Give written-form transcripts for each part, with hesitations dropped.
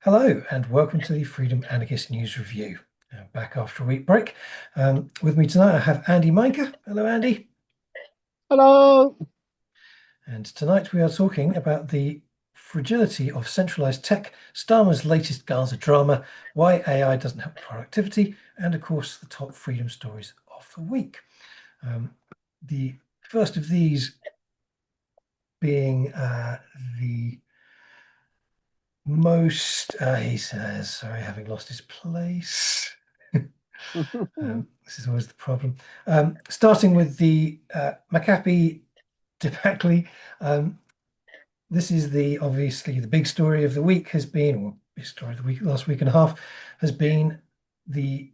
Hello and welcome to the Freedom Anarchist News Review. Back after a week break. With me tonight I have Andy Minker. Hello Andy. Hello. And tonight we are talking about the fragility of centralized tech, Starmer's latest Gaza drama, why AI doesn't help productivity, and of course the top freedom stories of the week. The first of these being the most, he says, sorry, having lost his place. This is always the problem. Starting with the Maccabi debacley. This is obviously the big story of the week has been, or big story of the week, last week and a half, has been the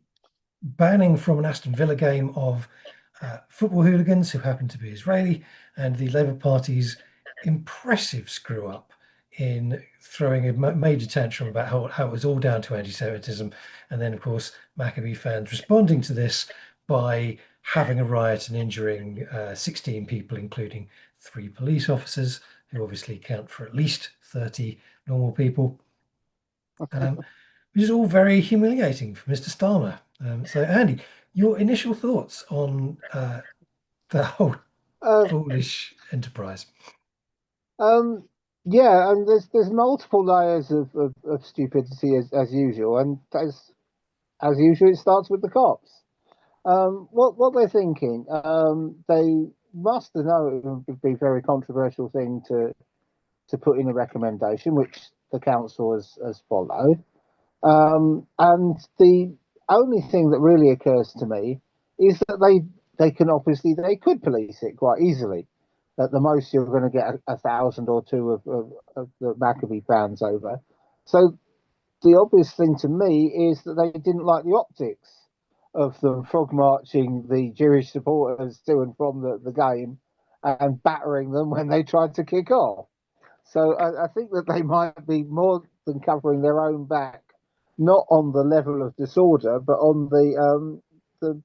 banning from an Aston Villa game of football hooligans who happen to be Israeli, and the Labour Party's impressive screw up in throwing a major tantrum about how it was all down to anti-Semitism. And then, of course, Maccabi fans responding to this by having a riot and injuring 16 people, including 3 police officers, who obviously count for at least 30 normal people, which is all very humiliating for Mr. Starmer. So, Andy, your initial thoughts on the whole Uh, foolish enterprise? um, yeah, and there's multiple layers of stupidity as usual, and as usual, it starts with the cops. What they're thinking, they must have known it would be a very controversial thing to put in a recommendation, which the council has followed. And the only thing that really occurs to me is that they can obviously they could police it quite easily. At the most, you're going to get a thousand or two of the Maccabi fans over. So the obvious thing to me is that they didn't like the optics of them frog marching the Jewish supporters to and from the game and battering them when they tried to kick off. So I think that they might be more than covering their own back, not on the level of disorder, but on the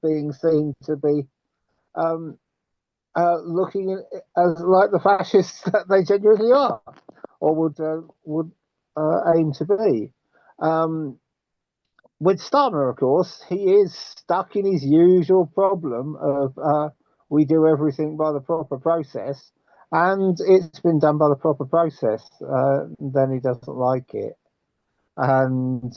being seen to be um, looking as like the fascists that they genuinely are, or would aim to be. Um, with Starmer, of course, he is stuck in his usual problem of we do everything by the proper process, and it's been done by the proper process. Then he doesn't like it, and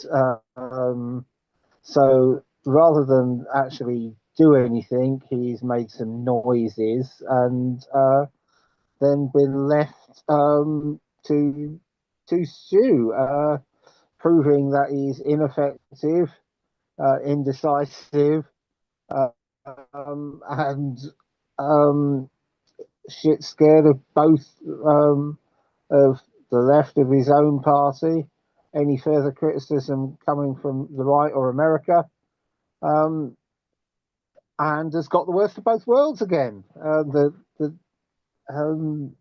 so rather than actually do anything, he's made some noises and then been left to stew, proving that he's ineffective, indecisive, uh, and um, shit scared of both of the left of his own party. Any further criticism coming from the right or America, um, and has got the worst of both worlds again. The um,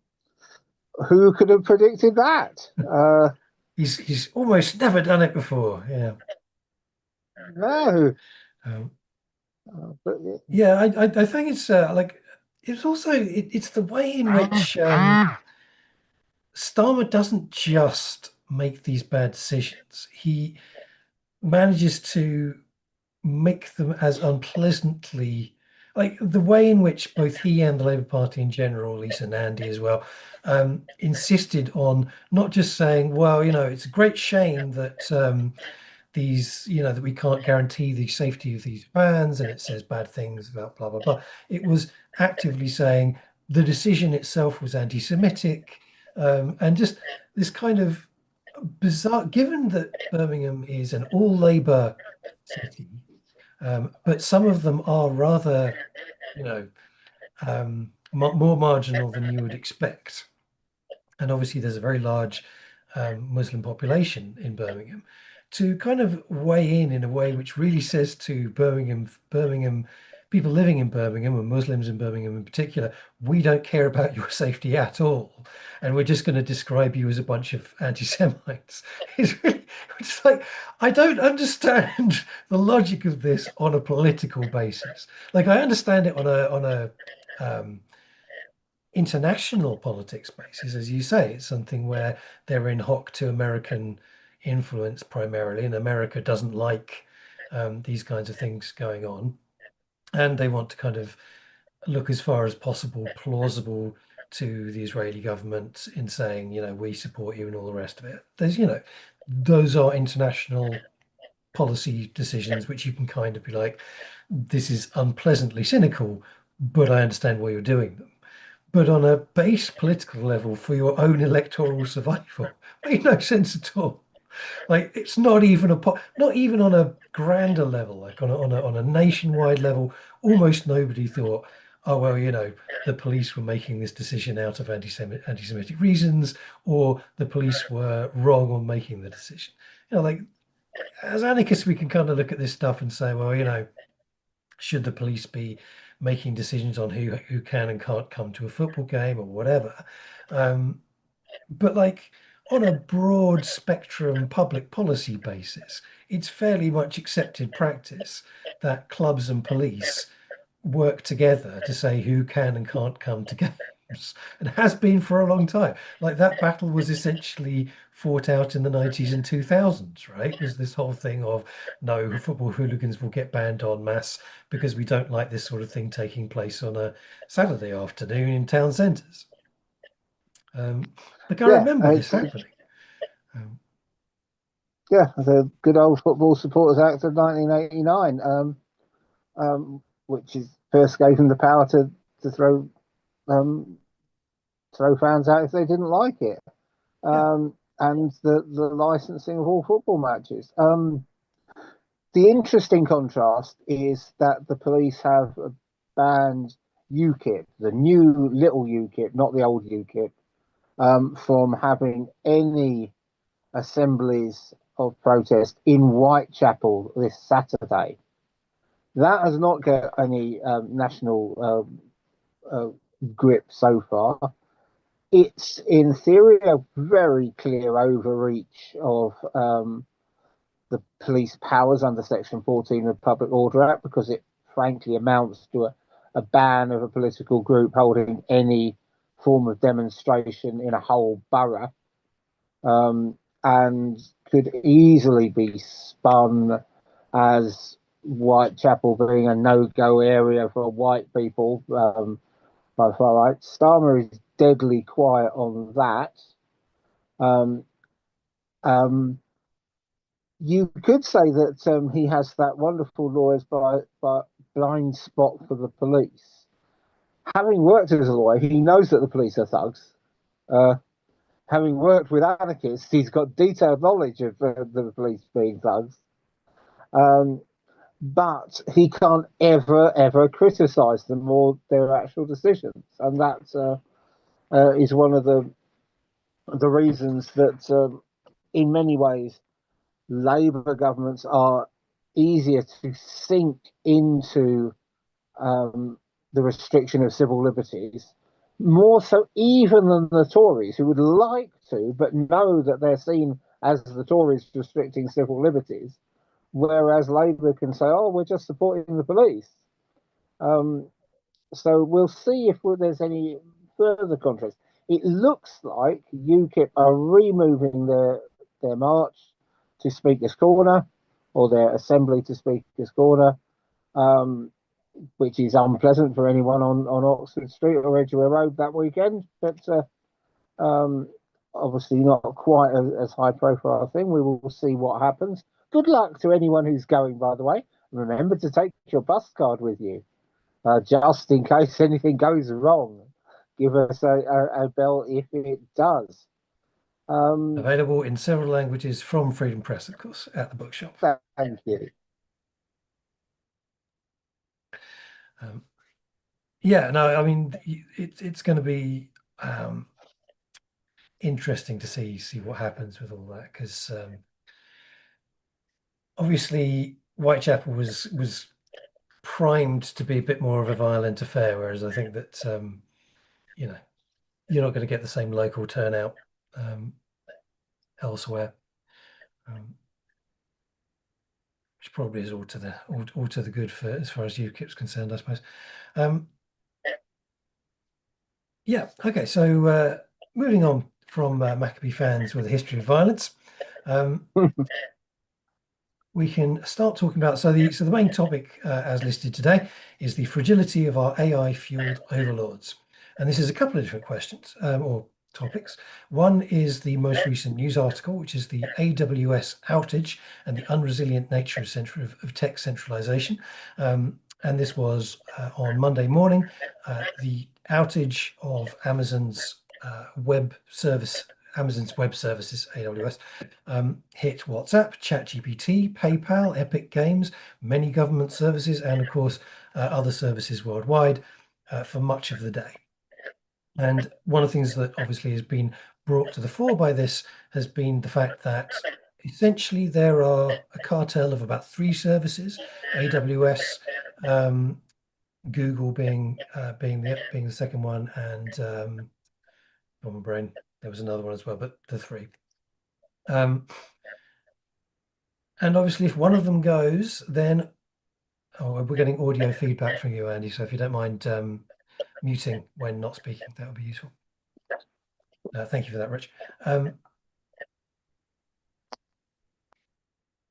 who could have predicted that? He's almost never done it before. Yeah. No, Um, but yeah, I think it's like it's also it's the way in which Starmer doesn't just make these bad decisions. He manages to make them as unpleasantly, like the way in which both he and the Labour Party in general, Lisa and Andy as well, insisted on not just saying, well, it's a great shame that that we can't guarantee the safety of these vans, and it says bad things about blah blah blah. It was actively saying the decision itself was anti-Semitic, and just this kind of bizarre. Given that Birmingham is an all Labour city, but some of them are rather, you know, more marginal than you would expect, and obviously there's a very large Muslim population in Birmingham, to kind of weigh in a way which really says to Birmingham people living in Birmingham and Muslims in Birmingham in particular, we don't care about your safety at all, and we're just going to describe you as a bunch of anti-Semites. It's really, it's like I don't understand the logic of this on a political basis. Like I understand it on a international politics basis, as you say, it's something where they're in hock to American influence primarily, and America doesn't like these kinds of things going on, and they want to kind of look as far as possible plausible to the Israeli government in saying, we support you and all the rest of it. Those are international policy decisions which you can kind of be like, this is unpleasantly cynical, but I understand why you're doing them. But on a base political level for your own electoral survival, made no sense at all. Like it's not even not even on a grander level, like on a nationwide level. Almost nobody thought, oh well, the police were making this decision out of anti-Semitic reasons, or the police were wrong on making the decision. Like as anarchists, we can kind of look at this stuff and say, well, should the police be making decisions on who can and can't come to a football game or whatever? But like on a broad spectrum public policy basis, it's fairly much accepted practice that clubs and police work together to say who can and can't come to games, and has been for a long time. Like that battle was essentially fought out in the 90s and 2000s, right? Was this whole thing of no, football hooligans will get banned en masse because we don't like this sort of thing taking place on a Saturday afternoon in town centres. Like I Yeah, remember this happening. Um, yeah, the good old Football Supporters Act of 1989, which is first gave them the power to um, throw fans out if they didn't like it, yeah, and the licensing of all football matches. The interesting contrast is that the police have banned UKIP, the new little UKIP, not the old UKIP, from having any assemblies of protest in Whitechapel this Saturday. That has not got any national grip so far. It's in theory a very clear overreach of the police powers under Section 14 of the Public Order Act, because it frankly amounts to a ban of a political group holding any form of demonstration in a whole borough, and could easily be spun as Whitechapel being a no-go area for white people by the far right. Starmer is deadly quiet on that. Um, um, you could say that he has that wonderful lawyers by blind spot for the police. Having worked as a lawyer, he knows that the police are thugs. Uh, Having worked with anarchists, he's got detailed knowledge of the police being thugs. Um, but he can't ever criticize them or their actual decisions, and that is one of the reasons that, in many ways, Labour governments are easier to sink into the restriction of civil liberties, more so even than the Tories, who would like to, but know that they're seen as the Tories restricting civil liberties, whereas Labour can say, oh, we're just supporting the police. Um, so we'll see if there's any further contrast. It looks like UKIP are removing their march to Speaker's Corner, or their assembly to Speaker's Corner, which is unpleasant for anyone on Oxford Street or Edgware Road that weekend, but um, obviously not quite as high profile a thing. We will see what happens. Good luck to anyone who's going, by the way. Remember to take your bus card with you, just in case anything goes wrong. Give us a bell if it does. Um, Available in several languages from Freedom Press, of course, at the bookshop. Thank you. Um, yeah, no, I mean, it's going to be interesting to see what happens with all that, because obviously Whitechapel was primed to be a bit more of a violent affair, whereas I think that you know you're not going to get the same local turnout elsewhere, um, which probably is all to the good for as far as UKIP's concerned, I suppose. Um, yeah, okay, so moving on from Maccabi fans with a history of violence. Um, we can start talking about so the main topic as listed today is the fragility of our AI fueled overlords, and this is a couple of different questions or topics. One is the most recent news article, which is the AWS outage and the unresilient nature of tech centralization. And this was on Monday morning. The outage of Amazon's web services, AWS, hit WhatsApp, ChatGPT, PayPal, Epic Games, many government services, and of course, other services worldwide for much of the day. And one of the things that obviously has been brought to the fore by this has been the fact that essentially there are a cartel of about three services: AWS, Google being the second one, and on my brain there was another one as well, but the three. And obviously, if one of them goes, then we're getting audio feedback from you, Andy. So if you don't mind muting when not speaking, that would be useful. Thank you for that, Rich.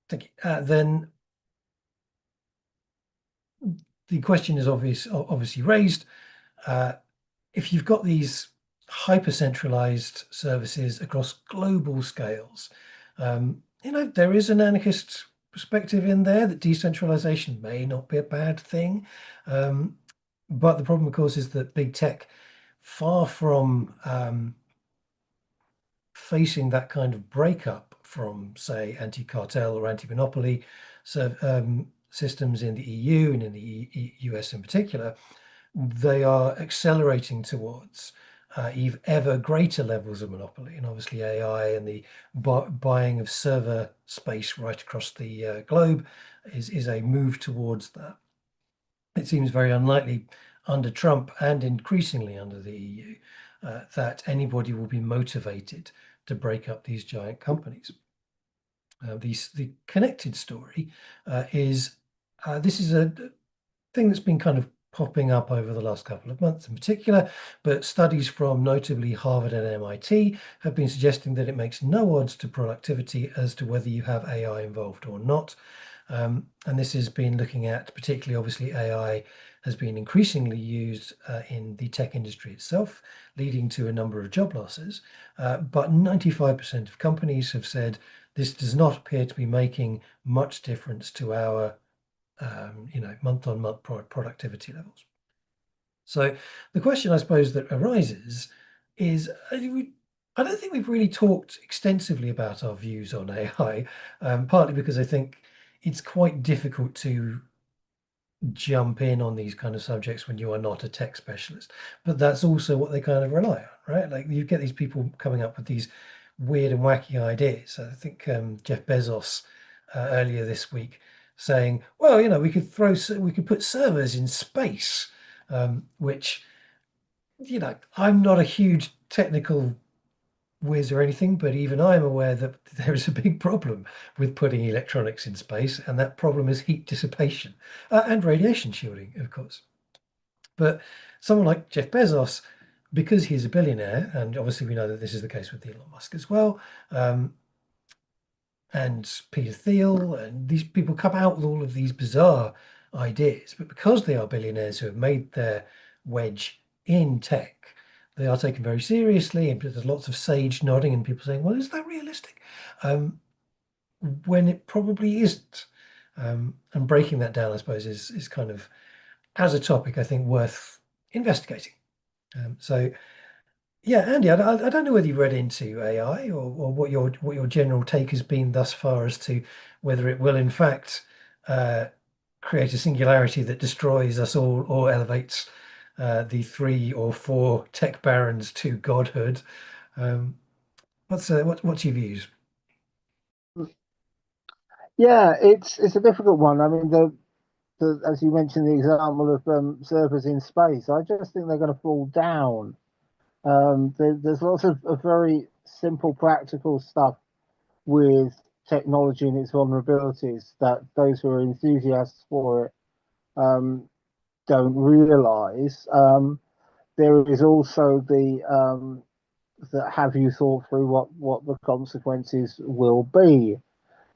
Thank you. Then the question is obviously raised. If you've got these hyper centralized services across global scales, there is an anarchist perspective in there that decentralization may not be a bad thing. But the problem, of course, is that big tech, far from facing that kind of breakup from, say, anti-cartel or anti-monopoly systems in the EU and in the US in particular, they are accelerating towards ever greater levels of monopoly. And obviously, AI and the buying of server space right across the globe is a move towards that. It seems very unlikely under Trump and increasingly under the EU that anybody will be motivated to break up these giant companies. The connected story is this is a thing that's been kind of popping up over the last couple of months in particular, but studies from notably Harvard and MIT have been suggesting that it makes no odds to productivity as to whether you have AI involved or not. And this has been looking at, particularly obviously AI has been increasingly used in the tech industry itself, leading to a number of job losses. But 95% of companies have said this does not appear to be making much difference to our month-on-month productivity levels. So the question, I suppose, that arises is, I don't think we've really talked extensively about our views on AI, partly because I think it's quite difficult to jump in on these kind of subjects when you are not a tech specialist. But that's also what they kind of rely on, right? Like you get these people coming up with these weird and wacky ideas. I think Jeff Bezos earlier this week saying, well, we could put servers in space, which, I'm not a huge technical whiz or anything, but even I'm aware that there is a big problem with putting electronics in space, and that problem is heat dissipation and radiation shielding, of course. But someone like Jeff Bezos, because he's a billionaire, and obviously we know that this is the case with Elon Musk as well, and Peter Thiel, and these people come out with all of these bizarre ideas, but because they are billionaires who have made their wedge in tech, they are taken very seriously, and there's lots of sage nodding and people saying, well, is that realistic? When it probably isn't. And breaking that down, I suppose, is kind of, as a topic, I think, worth investigating. So yeah, Andy, I don't know whether you've read into AI or what your general take has been thus far as to whether it will in fact uh, create a singularity that destroys us all or elevates the three or four tech barons to godhood. Um, what's your views? Yeah, it's a difficult one. I mean, as you mentioned, the example of servers in space, I just think they're going to fall down. There's lots of very simple, practical stuff with technology and its vulnerabilities that those who are enthusiasts for it don't realize. There is also that have you thought through what the consequences will be?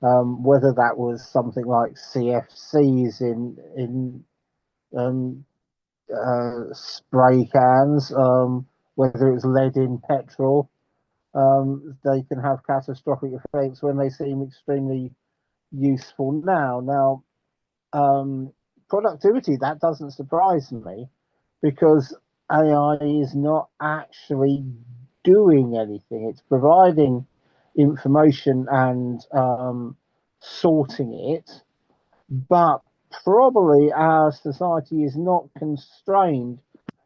Whether that was something like CFCs in um, spray cans, whether it's lead in petrol, they can have catastrophic effects when they seem extremely useful now. Now, um, productivity, that doesn't surprise me because AI is not actually doing anything. It's providing information and sorting it, but probably our society is not constrained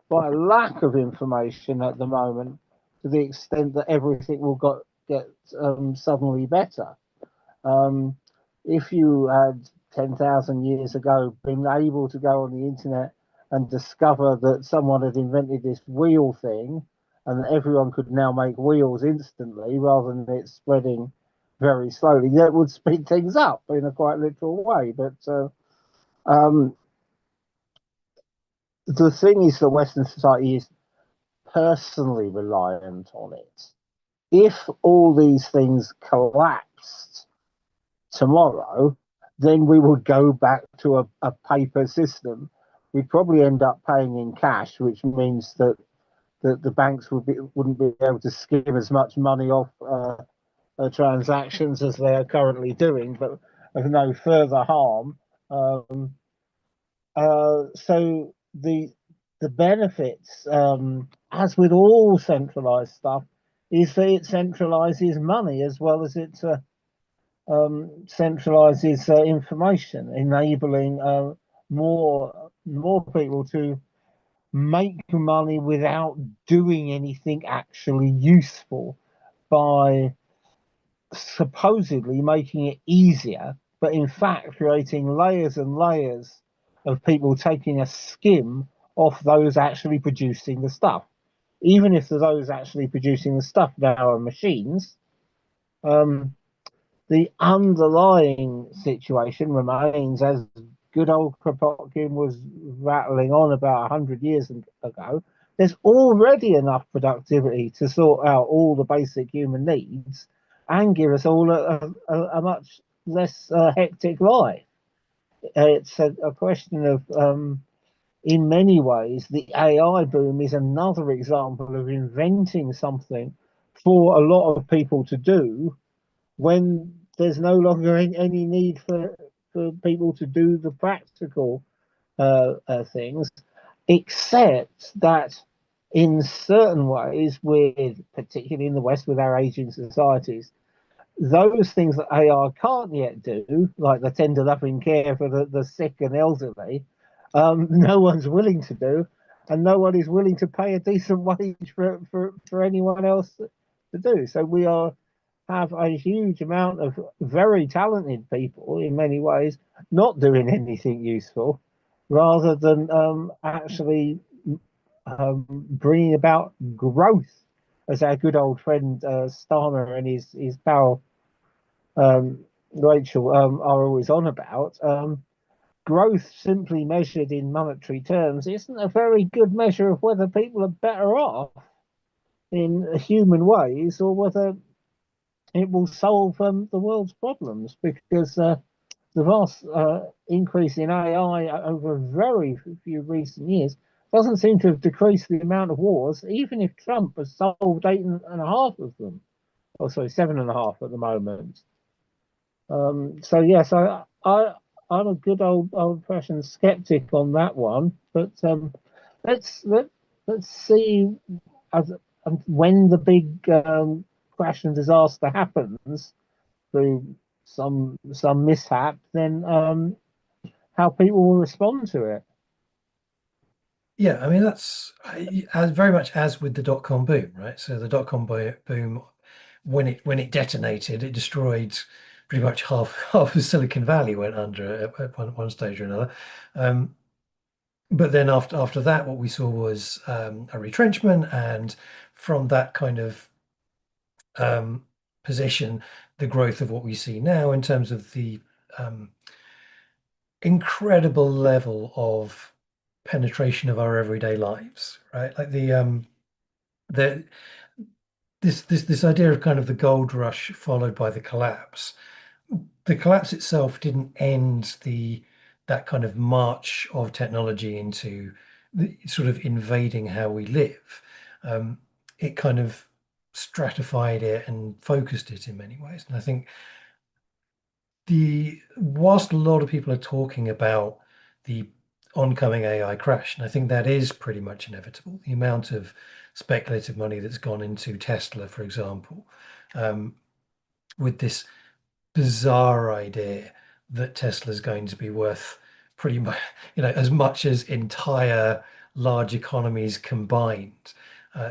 by a lack of information at the moment to the extent that everything will get suddenly better. Um, if you had 10,000 years ago been able to go on the internet and discover that someone had invented this wheel thing and that everyone could now make wheels instantly rather than it spreading very slowly, that would speed things up in a quite literal way. But um, the thing is that Western society is personally reliant on it. If all these things collapsed tomorrow, then we would go back to a paper system. We'd probably end up paying in cash, which means that the banks wouldn't be able to skim as much money off transactions as they are currently doing, but of no further harm. So the benefits, as with all centralized stuff, is that it centralizes money as well as it centralizes information, enabling more people to make money without doing anything actually useful by supposedly making it easier, but in fact creating layers and layers of people taking a skim off those actually producing the stuff. Even if those actually producing the stuff now are machines, um, the underlying situation remains as good old Kropotkin was rattling on about 100 years ago. There's already enough productivity to sort out all the basic human needs and give us all a much less hectic life. It's a question of, in many ways, the AI boom is another example of inventing something for a lot of people to do when there's no longer any need for people to do the practical things, except that in certain ways, with particularly in the West, with our aging societies, those things that AI can't yet do, like the tender loving care for the sick and elderly, no one's willing to do, and no one is willing to pay a decent wage for anyone else to do. So we are have a huge amount of very talented people in many ways not doing anything useful rather than actually bringing about growth, as our good old friend Starmer and his pal um, Rachel are always on about. Growth simply measured in monetary terms isn't a very good measure of whether people are better off in human ways or whether it will solve the world's problems, because the vast increase in AI over very few recent years doesn't seem to have decreased the amount of wars, even if Trump has solved eight and a half of them, or sorry, seven and a half at the moment. So yes, I'm a good old fashioned skeptic on that one, but let's let let's see as, when the big crash and disaster happens through some mishap, then how people will respond to it. Yeah, I mean that's as very much as with the dot-com boom, right? So the boom, when it detonated, it destroyed pretty much half half of Silicon Valley went under at one stage or another. Um, but then after that, what we saw was a retrenchment, and from that kind of um, position, the growth of what we see now in terms of the um, incredible level of penetration of our everyday lives, right? Like the this idea of kind of the gold rush followed by the collapse. The collapse itself didn't end the that kind of march of technology into the, sort of invading how we live. Um, it kind of stratified it and focused it in many ways. And I think the whilst a lot of people are talking about the oncoming AI crash, and I think that is pretty much inevitable. The amount of speculative money that's gone into Tesla, for example, um, with this bizarre idea that Tesla is going to be worth pretty much, as much as entire large economies combined,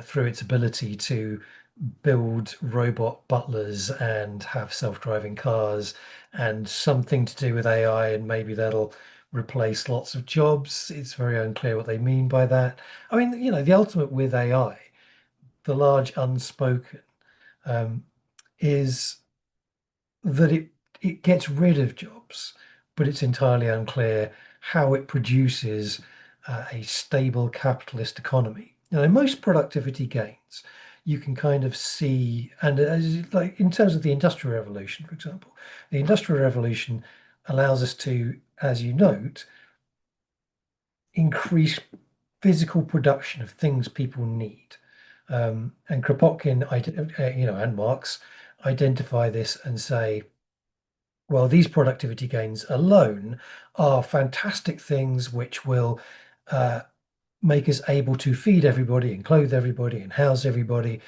through its ability to build robot butlers and have self-driving cars and something to do with AI, and maybe that'll replace lots of jobs. It's very unclear what they mean by that. I mean, the ultimate with AI, the large unspoken, um, is that it gets rid of jobs, but it's entirely unclear how it produces a stable capitalist economy. Now, in most productivity gains, you can kind of see, and like in terms of the Industrial Revolution, for example, the Industrial Revolution allows us to, as you note, increase physical production of things people need. And Kropotkin, and Marx identify this and say, well, these productivity gains alone are fantastic things which will uh, make us able to feed everybody and clothe everybody and house everybody.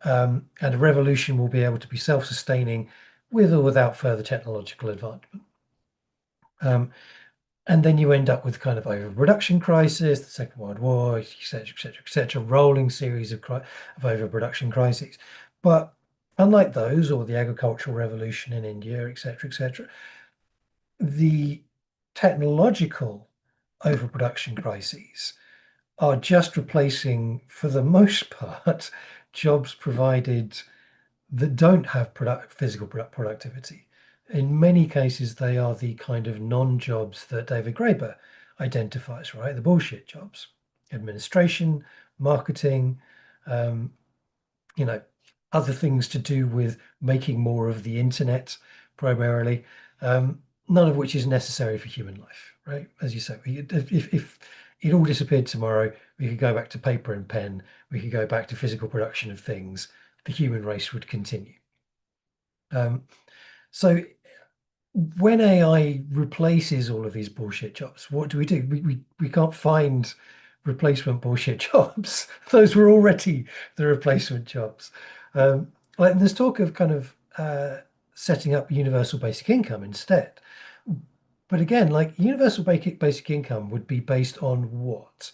And a revolution will be able to be self-sustaining with or without further technological advancement. Um, and then you end up with kind of overproduction crisis, the Second World War, et cetera, et cetera, et cetera, rolling series of overproduction crises. But unlike those, or the agricultural revolution in India, et cetera, the technological overproduction crises are just replacing, for the most part, jobs provided that don't have physical productivity. In many cases, they are the kind of non-jobs that David Graeber identifies, right? The bullshit jobs, administration, marketing, um, you know, other things to do with making more of the internet primarily, none of which is necessary for human life, right? As you say, if it all disappeared tomorrow, we could go back to paper and pen, we could go back to physical production of things, the human race would continue. Um, so when AI replaces all of these bullshit jobs, what do? We can't find replacement bullshit jobs. Those were already the replacement jobs. Um, like there's talk of kind of setting up universal basic income instead. But again, like universal basic income would be based on what?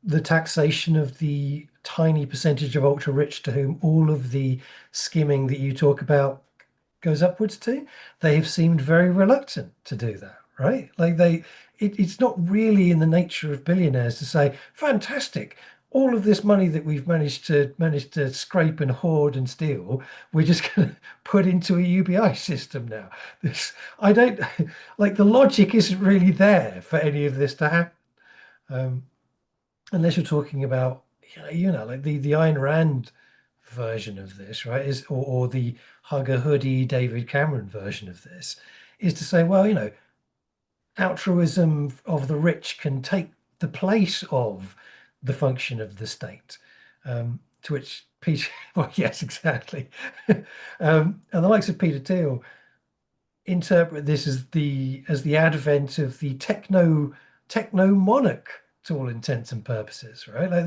The taxation of the tiny percentage of ultra rich to whom all of the skimming that you talk about goes upwards to. They have seemed very reluctant to do that, right? Like it's not really in the nature of billionaires to say, fantastic, all of this money that we've managed to scrape and hoard and steal, we're just going to put into a UBI system now. This I don't like the logic isn't really there for any of this to happen. Um, Unless you're talking about like the Ayn Rand version of this, right? Or the hugger hoodie David Cameron version of this is to say, well, altruism of the rich can take the place of the function of the state. To which Peter, well, yes, exactly. And the likes of Peter Thiel interpret this as the advent of the techno monarch to all intents and purposes, right? Like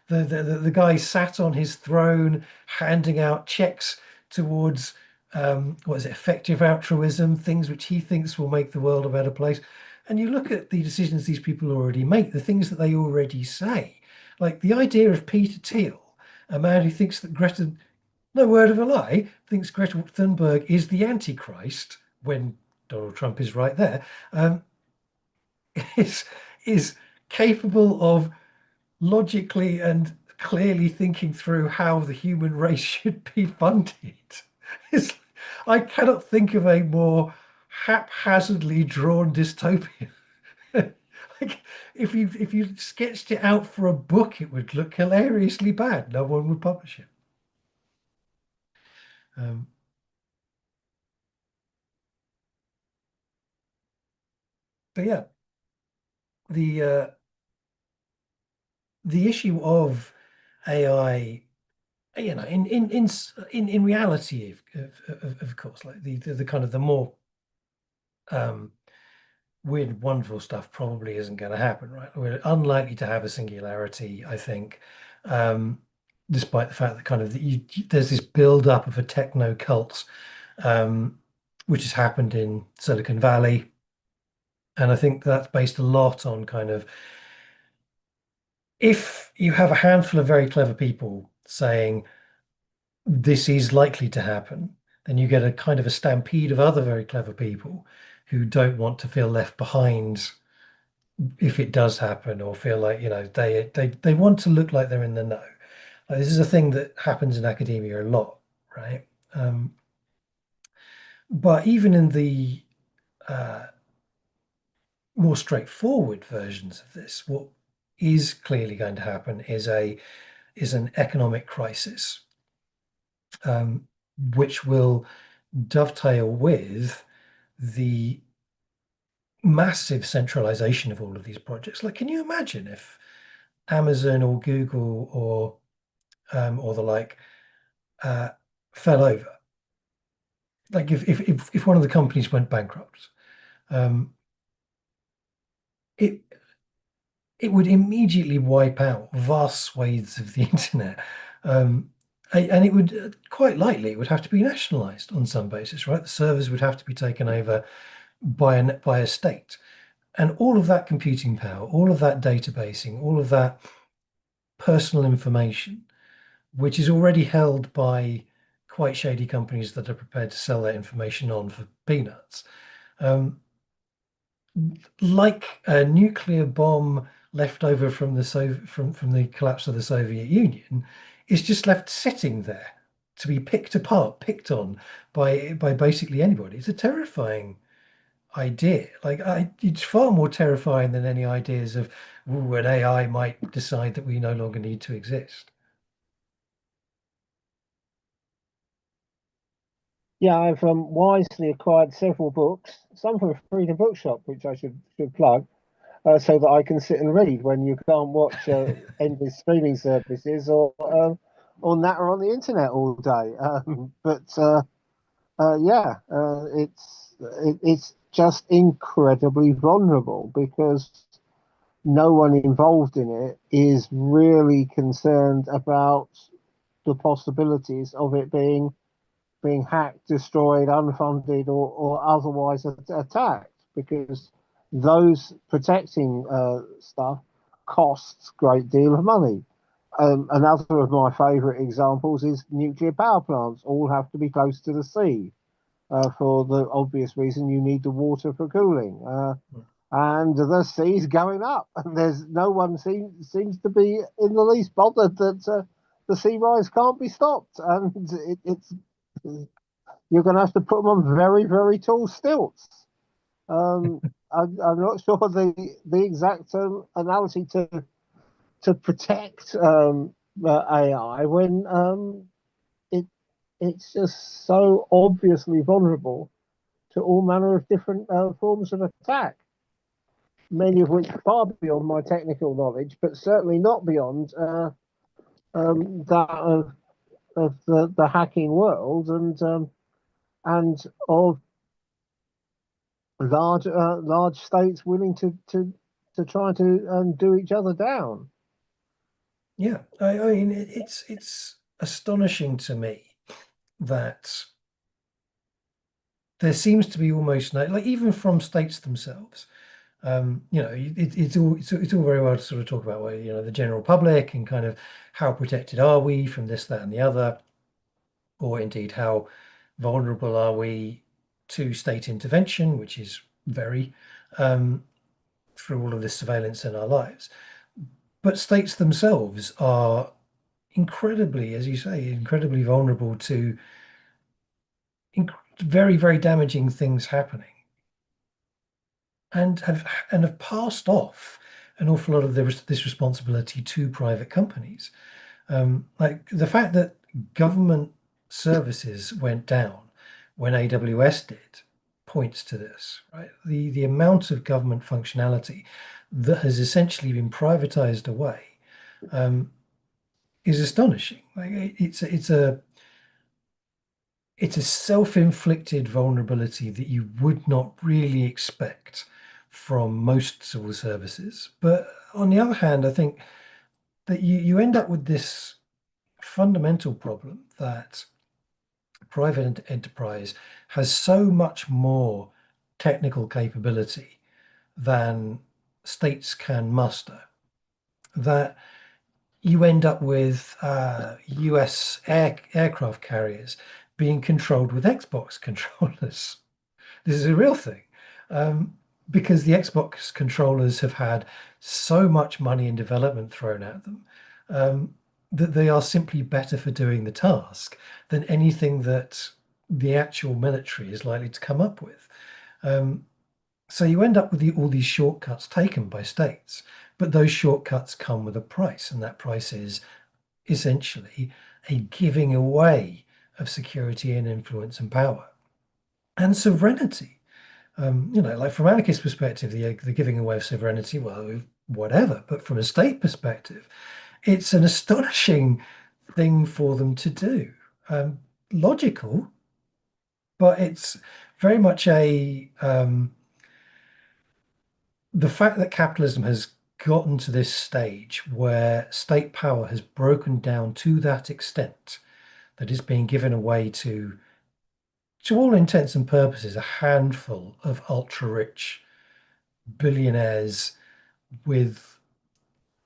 the guy sat on his throne handing out checks towards what is it, effective altruism, things which he thinks will make the world a better place. And you look at the decisions these people already make, the things that they already say, like the idea of Peter Thiel, a man who thinks that Greta, no word of a lie, thinks Greta Thunberg is the Antichrist when Donald Trump is right there, is is capable of logically and clearly thinking through how the human race should be funded. It's, I cannot think of a more haphazardly drawn dystopian. Like if you sketched it out for a book, it would look hilariously bad. No one would publish it. Um, but yeah, the the issue of AI, in reality, of course, like the kind of the more um, weird, wonderful stuff probably isn't going to happen, right? We're unlikely to have a singularity, I think, um, despite the fact that kind of there's this build up of a techno cult, um, which has happened in Silicon Valley, and I think that's based a lot on kind of if you have a handful of very clever people saying this is likely to happen, then you get a kind of a stampede of other very clever people who don't want to feel left behind if it does happen, or feel like they want to look like they're in the know. Like, this is a thing that happens in academia a lot, right? Um, but even in the uh, more straightforward versions of this, what is clearly going to happen is an economic crisis, um, which will dovetail with the massive centralization of all of these projects. Like, can you imagine if Amazon or Google or the like uh, fell over? Like, if one of the companies went bankrupt, um, it it would immediately wipe out vast swathes of the internet. Um, and it would quite likely it would have to be nationalized on some basis, right? The servers would have to be taken over by a state. And all of that computing power, all of that databasing, all of that personal information, which is already held by quite shady companies that are prepared to sell that information on for peanuts. Um, like a nuclear bomb left over from from the collapse of the Soviet Union, is just left sitting there to be picked apart, picked on by basically anybody. It's a terrifying idea. It's far more terrifying than any ideas of, ooh, an AI might decide that we no longer need to exist. Yeah, I've wisely acquired several books, some from Freedom Bookshop, which I should plug, so that I can sit and read when you can't watch endless streaming services or natter on the internet all day. Yeah, it's just incredibly vulnerable because no one involved in it is really concerned about the possibilities of it being hacked, destroyed, unfunded, or otherwise attacked, because those protecting stuff costs a great deal of money. Another of my favourite examples is nuclear power plants. All have to be close to the sea for the obvious reason you need the water for cooling. And the sea's going up, and there's no one seems to be in the least bothered that the sea rise can't be stopped, and it's you're going to have to put them on very, very tall stilts. I'm not sure the exact analogy to protect AI when it it's just so obviously vulnerable to all manner of different forms of attack, many of which are far beyond my technical knowledge, but certainly not beyond that of the hacking world and of large states willing to try to do each other down. Yeah, I mean, it's astonishing to me that there seems to be almost no, like, even from states themselves. It's all very well to sort of talk about, well, the general public and kind of how protected are we from this, that, and the other, or indeed how vulnerable are we to state intervention, which is very um, through all of this surveillance in our lives. But states themselves are incredibly, as you say, incredibly vulnerable to very, very damaging things happening, and have passed off an awful lot of this responsibility to private companies. Like the fact that government services went down when AWS did points to this, right? The amount of government functionality that has essentially been privatized away um, is astonishing. Like it's a self-inflicted vulnerability that you would not really expect from most civil services. But on the other hand, I think that you end up with this fundamental problem that private enterprise has so much more technical capability than states can muster that you end up with US aircraft carriers being controlled with Xbox controllers. This is a real thing. Um, because the Xbox controllers have had so much money and development thrown at them um, that they are simply better for doing the task than anything that the actual military is likely to come up with. Um, so you end up with all these shortcuts taken by states, but those shortcuts come with a price, and that price is essentially a giving away of security and influence and power and sovereignty. Like from anarchist perspective, the giving away of sovereignty, well, whatever. But from a state perspective, it's an astonishing thing for them to do. Logical, but it's very much the fact that capitalism has gotten to this stage where state power has broken down to that extent that is being given away to all intents and purposes, a handful of ultra rich billionaires with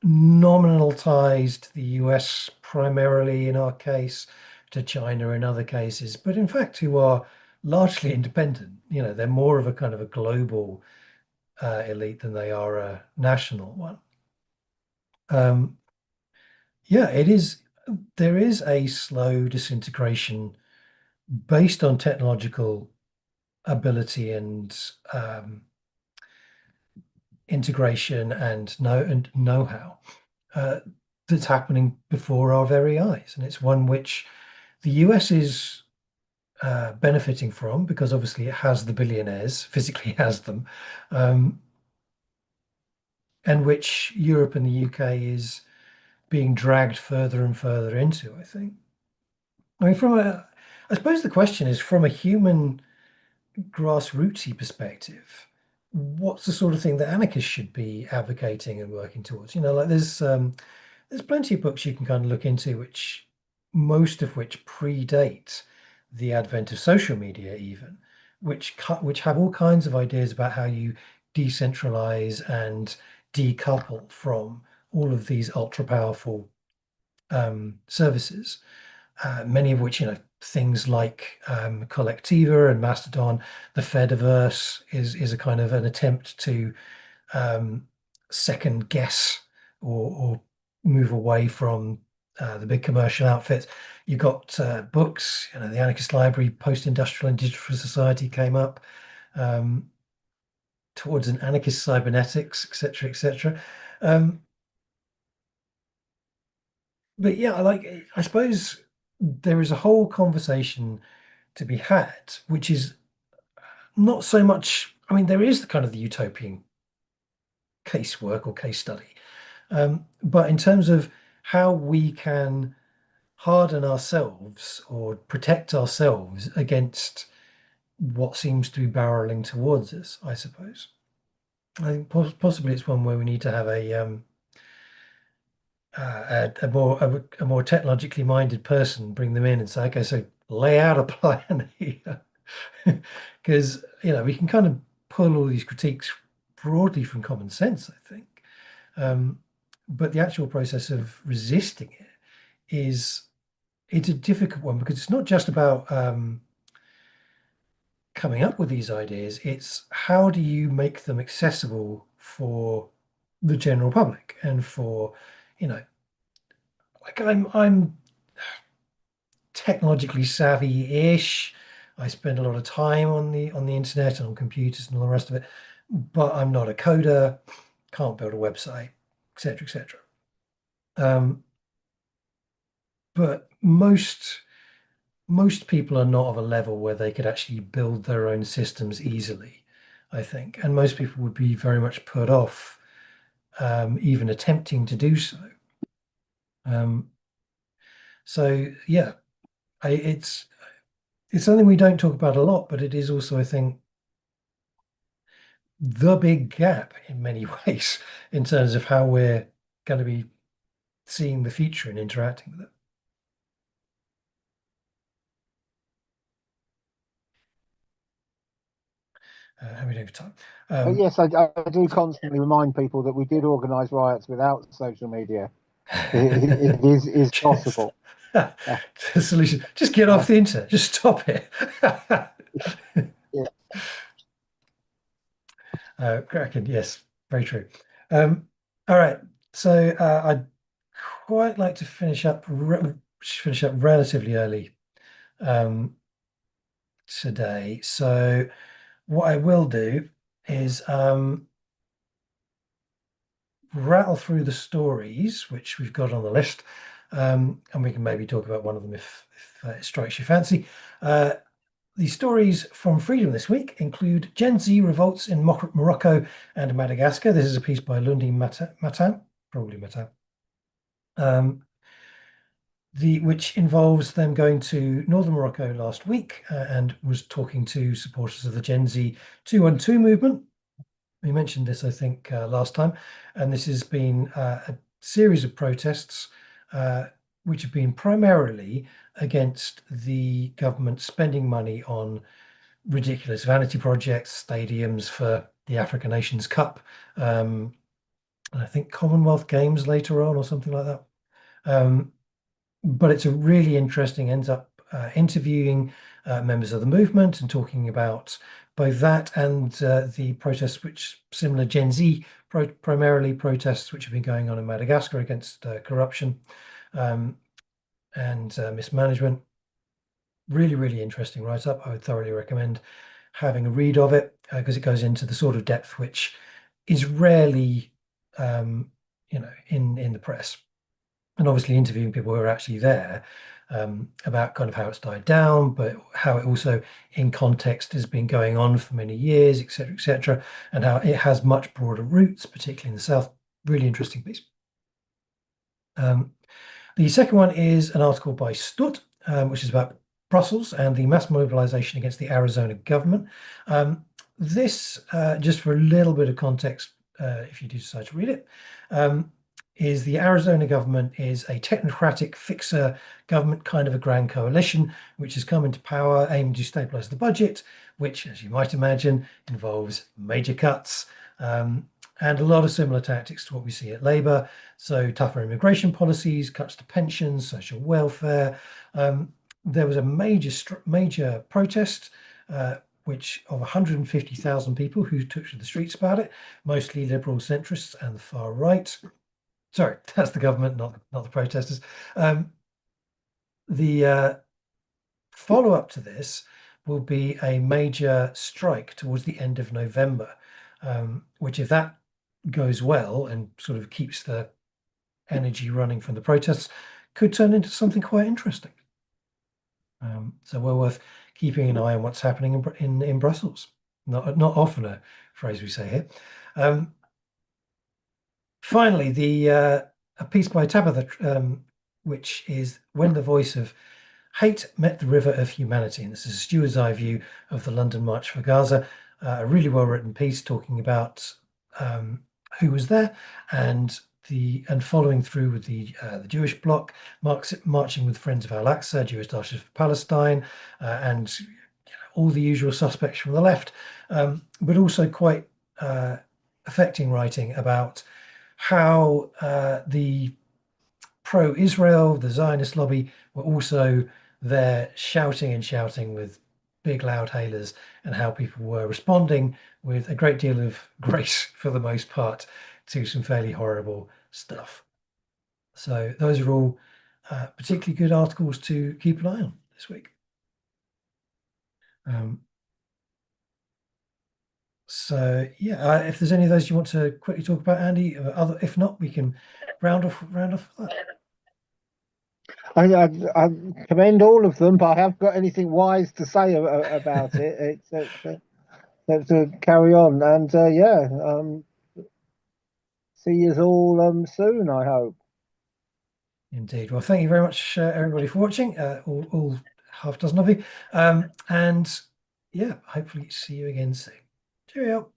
nominal ties to the US, primarily in our case, to China in other cases, but in fact, who are largely independent. They're more of a kind of a global elite than they are a national one. Um, yeah, it is. There is a slow disintegration based on technological ability and integration and know-how uh, that's happening before our very eyes, and it's one which the US is benefiting from because obviously it has the billionaires, physically has them, um, and which Europe and the UK is being dragged further and further into, I think. I mean, I suppose the question is from a human grassrootsy perspective, what's the sort of thing that anarchists should be advocating and working towards? Like there's plenty of books you can kind of look into, which most of which predate the advent of social media, even, which have all kinds of ideas about how you decentralize and decouple from all of these ultra powerful services, many of which, things like Collectiva and Mastodon. The Fediverse is a kind of an attempt to um, second guess or move away from the big commercial outfits. You've got books, the Anarchist Library, Post-Industrial and Digital Society came up um, towards an anarchist cybernetics, etc., etc. Um, but yeah, I suppose there is a whole conversation to be had, which is not so much. I mean, there is the kind of the utopian casework or case study, but in terms of how we can harden ourselves or protect ourselves against what seems to be barreling towards us, I suppose. I think possibly it's one where we need to have a more technologically minded person bring them in and say, okay, so lay out a plan here. Because, we can kind of pull all these critiques broadly from common sense, I think. Um, but the actual process of resisting it it's a difficult one because it's not just about coming up with these ideas, it's how do you make them accessible for the general public and for, you know, like I'm technologically savvy-ish. I spend a lot of time on the internet and on computers and all the rest of it, but I'm not a coder, can't build a website, etc., etc. Um, but most people are not of a level where they could actually build their own systems easily, I think. And most people would be very much put off even attempting to do so. Um, so yeah, it's something we don't talk about a lot, but it is also, I think, the big gap in many ways in terms of how we're going to be seeing the future and interacting with it. How are we doing for time? But Um, yes, I do constantly remind people that we did organise riots without social media. It is just possible. Uh, the solution, just get uh, off the internet, just stop it. yeah. Cracking, yes, very true. Um, all right, so I'd quite like to finish up relatively early um, today. So what I will do is rattle through the stories which we've got on the list, and we can maybe talk about one of them if it strikes your fancy. Uh, the stories from Freedom this week include Gen Z revolts in Morocco and Madagascar. This is a piece by Lundi Matin, probably Matin, um, which involves them going to northern Morocco last week and was talking to supporters of the Gen Z 212 movement. We mentioned this, I think, last time, and this has been a series of protests which have been primarily against the government spending money on ridiculous vanity projects, stadiums for the African Nations Cup, and I think Commonwealth Games later on or something like that. Um, but it's a really interesting, ends up interviewing members of the movement and talking about both that and the protests, which similar Gen Z primarily protests, which have been going on in Madagascar against corruption um, and mismanagement. Really, really interesting write up. I would thoroughly recommend having a read of it because it goes into the sort of depth which is rarely, um, in the press, and obviously interviewing people who are actually there about kind of how it's died down, but how it also, in context, has been going on for many years, etc., and how it has much broader roots, particularly in the south. Really interesting piece. Um, the second one is an article by Stutt, which is about Brussels and the mass mobilization against the Arizona government. This, just for a little bit of context, if you do decide to read it, is the Arizona government is a technocratic fixer government, kind of a grand coalition, which has come into power aiming to stabilize the budget, which, as you might imagine, involves major cuts. And a lot of similar tactics to what we see at Labour. So tougher immigration policies, cuts to pensions, social welfare. There was a major protest, which of 150,000 people who took to the streets about it, mostly liberal centrists and the far right. Sorry, that's the government, not the protesters. The follow up to this will be a major strike towards the end of November, which, if that goes well and sort of keeps the energy running from the protests, could turn into something quite interesting. So well worth keeping an eye on what's happening in Brussels. Not often a phrase we say here. Finally, a piece by Tabitha, which is When the Voice of Hate Met the River of Humanity. And this is a steward's eye view of the London March for Gaza. A really well written piece talking about who was there and following through with the Jewish bloc, marching with Friends of Al-Aqsa, Jewish Daughters for Palestine, and all the usual suspects from the left, but also quite affecting writing about how the pro-Israel, the Zionist lobby, were also there shouting with big loud hailers, and how people were responding with a great deal of grace for the most part to some fairly horrible stuff. So those are all particularly good articles to keep an eye on this week. Um, so yeah, if there's any of those you want to quickly talk about, Andy, if not, we can round off with that. I commend all of them, but I haven't got anything wise to say about it. To carry on, and yeah, see you all soon, I hope. Indeed. Well, thank you very much, everybody, for watching, all half dozen of you. And yeah, hopefully see you again soon. Cheerio.